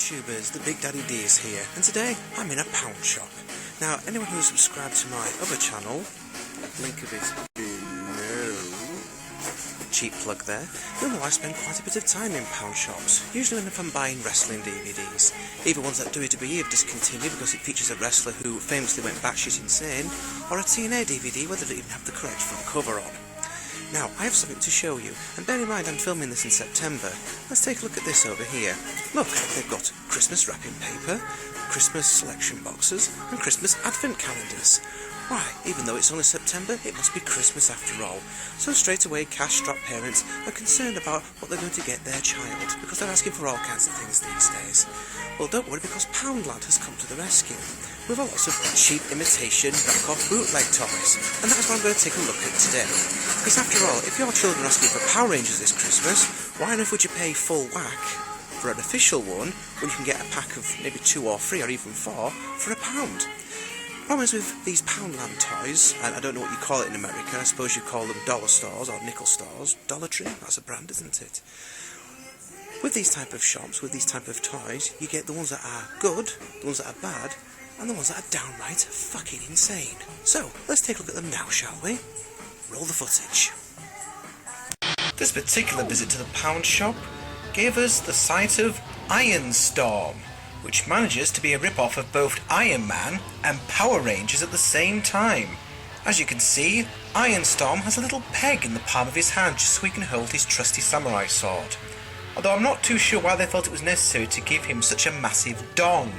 YouTubers, the Big Daddy D is here, and today I'm in a pound shop. Now, anyone who's subscribed to my other channel, link of it below, cheap plug there, you'll know I spend quite a bit of time in pound shops, usually when I'm buying wrestling DVDs, either ones that WWE have discontinued because it features a wrestler who famously went batshit insane, or a TNA DVD where they don't even have the correct front cover on. Now, I have something to show you, and bear in mind I'm filming this in September. Let's take a look at this over here. Look, they've got Christmas wrapping paper, Christmas selection boxes, and Christmas advent calendars. Why, even though it's only September, it must be Christmas after all. So straight away, cash-strapped parents are concerned about what they're going to get their child, because they're asking for all kinds of things these days. Well, don't worry, because Poundland has come to the rescue, with lots of cheap imitation, knockoff, bootleg toys, and that's what I'm going to take a look at today. Because after all, if your children are asking for Power Rangers this Christmas, why on earth would you pay full whack for an official one when you can get a pack of maybe 2 or 3 or even 4 for £1? Problem is with these Poundland toys, and I don't know what you call it in America, I suppose you call them dollar stores or nickel stores, Dollar Tree, that's a brand, isn't it? With these type of shops, with these type of toys, you get the ones that are good, the ones that are bad, and the ones that are downright fucking insane. So, let's take a look at them now, shall we? Roll the footage. This particular visit to the pound shop gave us the sight of Iron Storm, which manages to be a rip-off of both Iron Man and Power Rangers at the same time. As you can see, Iron Storm has a little peg in the palm of his hand just so he can hold his trusty samurai sword. Although I'm not too sure why they felt it was necessary to give him such a massive dong.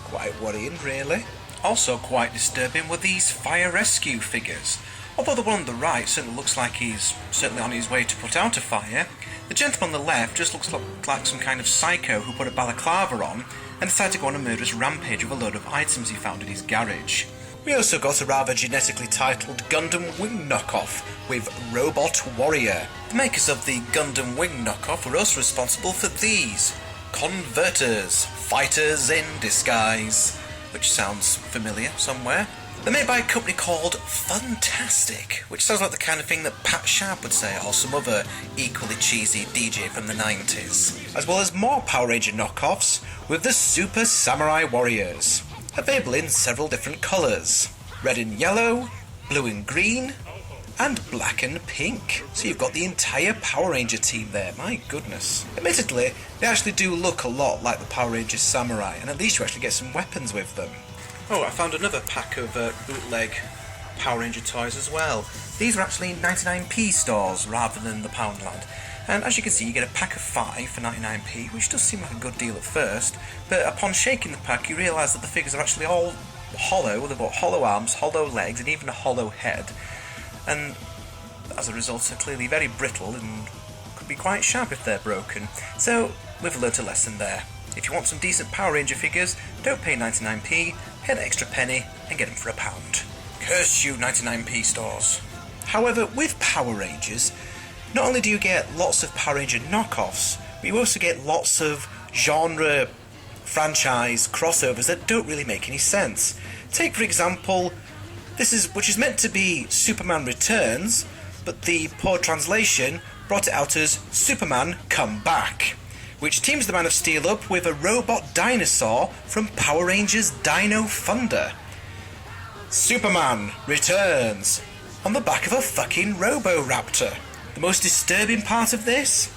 Quite worrying, really. Also quite disturbing were these fire rescue figures. Although the one on the right certainly looks like he's certainly on his way to put out a fire, the gentleman on the left just looks like some kind of psycho who put a balaclava on and decided to go on a murderous rampage with a load of items he found in his garage. We also got a rather genetically titled Gundam Wing knockoff with Robot Warrior. The makers of the Gundam Wing knockoff were also responsible for these Converters, Fighters in Disguise, which sounds familiar somewhere. They're made by a company called Funtastic, which sounds like the kind of thing that Pat Sharp would say, or some other equally cheesy DJ from the 90s. As well as more Power Ranger knockoffs with the Super Samurai Warriors, available in several different colours: red and yellow, blue and green, and black and pink. So you've got the entire Power Ranger team there, my goodness. Admittedly, they actually do look a lot like the Power Rangers Samurai, and at least you actually get some weapons with them. Oh, I found another pack of bootleg Power Ranger toys as well. These are actually 99p stores rather than the Poundland. And as you can see, you get a pack of 5 for 99p, which does seem like a good deal at first, but upon shaking the pack you realise that the figures are actually all hollow. They've got hollow arms, hollow legs, and even a hollow head. And as a result, they're clearly very brittle and could be quite sharp if they're broken. So, we've learnt a lesson there. If you want some decent Power Ranger figures, don't pay 99p, pay an extra penny and get them for £1. Curse you 99p stores. However, with Power Rangers, not only do you get lots of Power Ranger knockoffs, but you also get lots of genre franchise crossovers that don't really make any sense. Take, for example, which is meant to be Superman Returns, but the poor translation brought it out as Superman Come Back, which teams the Man of Steel up with a robot dinosaur from Power Rangers Dino Thunder. Superman Returns on the back of a fucking Roboraptor. The most disturbing part of this?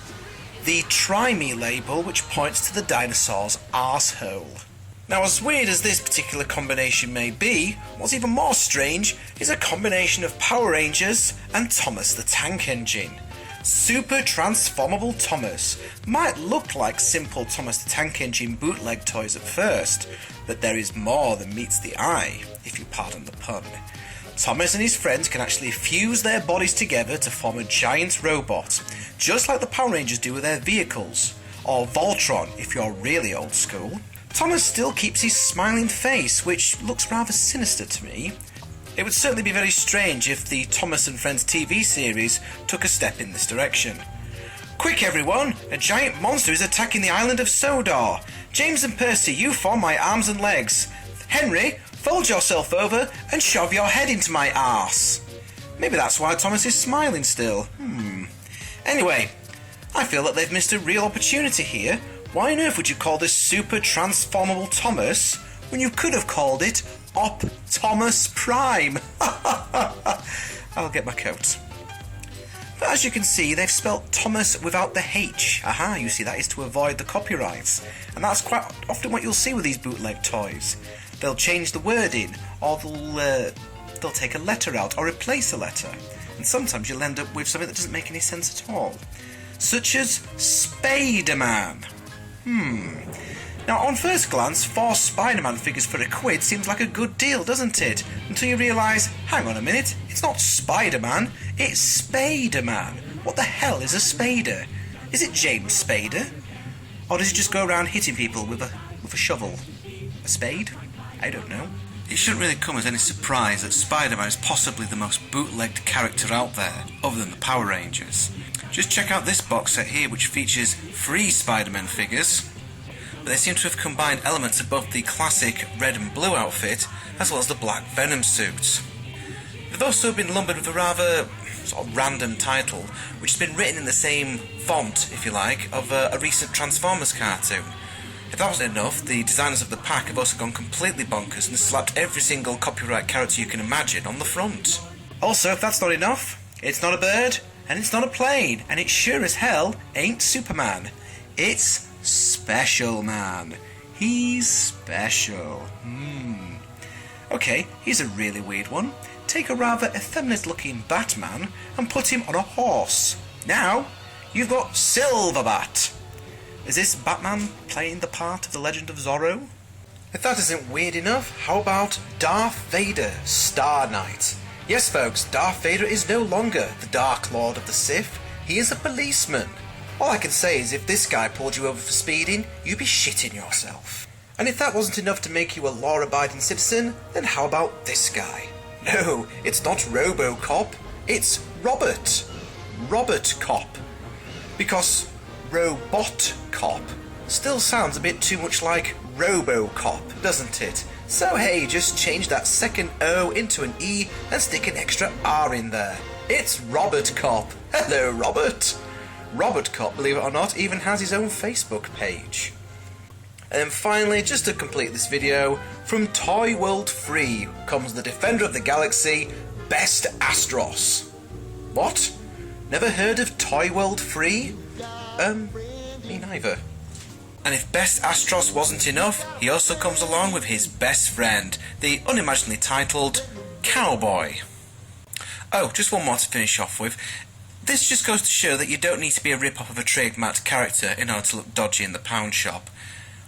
The Try Me label, which points to the dinosaur's arsehole. Now, as weird as this particular combination may be, what's even more strange is a combination of Power Rangers and Thomas the Tank Engine. Super Transformable Thomas might look like simple Thomas the Tank Engine bootleg toys at first, but there is more than meets the eye, if you pardon the pun. Thomas and his friends can actually fuse their bodies together to form a giant robot, just like the Power Rangers do with their vehicles, or Voltron if you're really old school. Thomas still keeps his smiling face, which looks rather sinister to me. It would certainly be very strange if the Thomas and Friends TV series took a step in this direction. Quick everyone, a giant monster is attacking the island of Sodor. James and Percy, you form my arms and legs. Henry, fold yourself over and shove your head into my arse. Maybe that's why Thomas is smiling still. Anyway, I feel that they've missed a real opportunity here Why on earth would you call this Super Transformable Thomas when you could have called it Thomas Prime? I'll get my coat. But as you can see, they've spelt Thomas without the H. Aha, you see, that is to avoid the copyrights. And that's quite often what you'll see with these bootleg toys. They'll change the wording, or they'll take a letter out, or replace a letter. And sometimes you'll end up with something that doesn't make any sense at all. Such as Spider-Man. Now, on first glance, 4 Spider-Man figures for £1 seems like a good deal, doesn't it? Until you realise, hang on a minute, it's not Spider-Man, it's Spader-Man. What the hell is a Spader? Is it James Spader? Or does he just go around hitting people with a shovel? A spade? I don't know. It shouldn't really come as any surprise that Spider-Man is possibly the most bootlegged character out there, other than the Power Rangers. Just check out this box set here, which features 3 Spider-Man figures. But they seem to have combined elements of both the classic red and blue outfit as well as the black Venom suit. They've also been lumbered with a rather sort of random title, which has been written in the same font, if you like, of a recent Transformers cartoon. If that wasn't enough, the designers of the pack have also gone completely bonkers and slapped every single copyright character you can imagine on the front. Also, if that's not enough, it's not a bird, and it's not a plane, and it sure as hell ain't Superman. It's Special Man. He's special. Okay, here's a really weird one. Take a rather effeminate looking Batman and put him on a horse. Now, you've got Silverbat. Is this Batman playing the part of the Legend of Zorro? If that isn't weird enough, how about Darth Vader, Star Knight? Yes folks, Darth Vader is no longer the Dark Lord of the Sith. He is a policeman. All I can say is if this guy pulled you over for speeding, you'd be shitting yourself. And if that wasn't enough to make you a law-abiding citizen, then how about this guy? No, it's not RoboCop, it's Robert. Robert Cop. Because Robot Cop still sounds a bit too much like RoboCop, doesn't it? So hey, just change that second O into an E and stick an extra R in there. It's Robert Cop. Hello, Robert. Robert Cop, believe it or not, even has his own Facebook page. And then finally, just to complete this video, from Toy World 3 comes the Defender of the Galaxy, Best Astros. What? Never heard of Toy World 3? Me neither. And if Best Astros wasn't enough, he also comes along with his best friend, the unimaginably titled Cowboy. Oh, just one more to finish off with. This just goes to show that you don't need to be a rip-off of a trademarked character in order to look dodgy in the pound shop.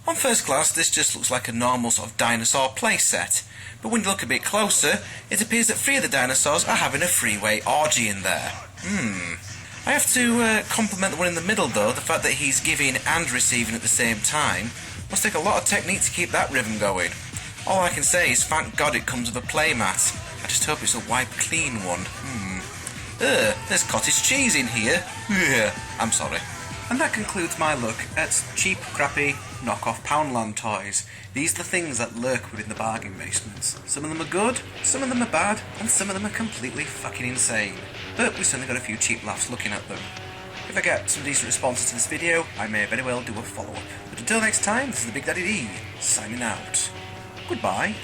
On first glance, this just looks like a normal sort of dinosaur playset, but when you look a bit closer, it appears that 3 of the dinosaurs are having a freeway orgy in there. I have to compliment the one in the middle though. The fact that he's giving and receiving at the same time must take a lot of technique to keep that rhythm going. All I can say is thank God it comes with a playmat. I just hope it's a wipe clean one. There's cottage cheese in here. I'm sorry. And that concludes my look at cheap, crappy, knockoff Poundland toys. These are the things that lurk within the bargain basements. Some of them are good, some of them are bad, and some of them are completely fucking insane. But we certainly got a few cheap laughs looking at them. If I get some decent responses to this video, I may very well do a follow-up. But until next time, this is the Big Daddy D, signing out. Goodbye.